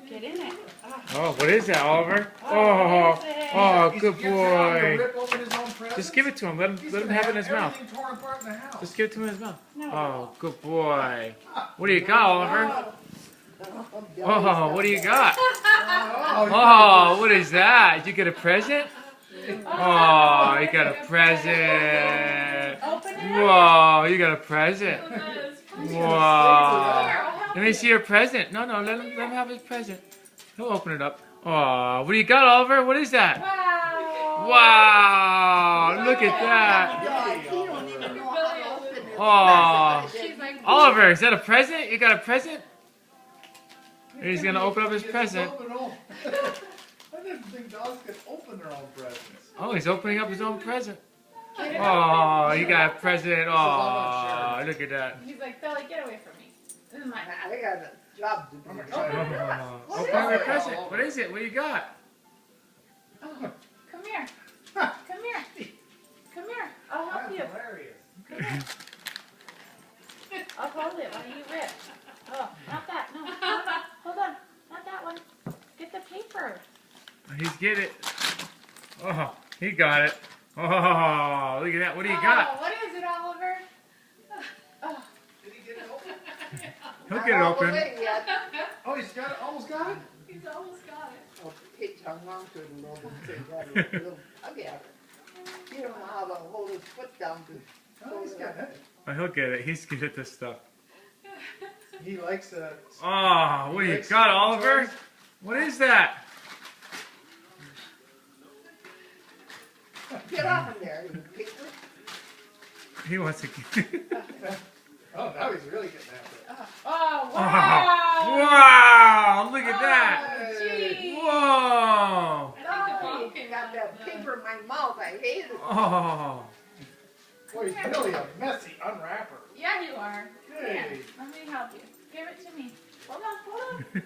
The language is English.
Get in it. Oh, what is that, Oliver? Oh, what is it? Oh, He's good gonna boy. rip open his own presents. Just give it to him. Let him have it in his mouth. Everything torn apart in the house. Just give it to him in his mouth. No. Oh, good boy. What do you got, Oliver? Oh, what do you got? Oh, what is that? Did you get a present? Oh, you got a present. Open it. Whoa, you got a present. Whoa. Let me see your present. No, let him have his present. He'll open it up. Oh, what do you got, Oliver? What is that? Wow. Wow, look at that. Oh, Oliver, is that a present? You got a present? He's gonna open up his present. I didn't think dogs could open their own presents. Oh, he's opening up his own present. Oh, you got a present. Oh, look at that. He's like, Billy, get away from me. This is mine. I got a job to do. I'm excited. Oh, open up your present. What is it? What do you got? Oh, come here. Come here. Come here. I'll help That's you. hilarious. I'll hold it while you rip. Oh, not that. No. Hold on. Not that one. Get the paper. He's get it. Oh, he got it. Oh, look at that. What do you got? Oh, what is it, Oliver? Oh. Did he get it open? He'll get it open. Oh, he's got it. Almost got it. He's almost got it. Oh, Kate's hung on to it a little bit. Got a little tug at it. You don't know how to hold his foot down to. Oh, he's got it. Oh, he'll get it. He's good at this stuff. He likes Oh, what do you got, Oliver? What is that? Get off in there, you picture. He wants to get Oh, now he's really getting after it. Oh, Oh, wow. wow! Look at that! Oh, gee. Whoa! Oh, you got that paper in my mouth. I hate it. Oh! Boy, he's really a messy unwrapper. Yeah, you are. Hey. Here, let me help you. Give it to me. Hold on, hold on.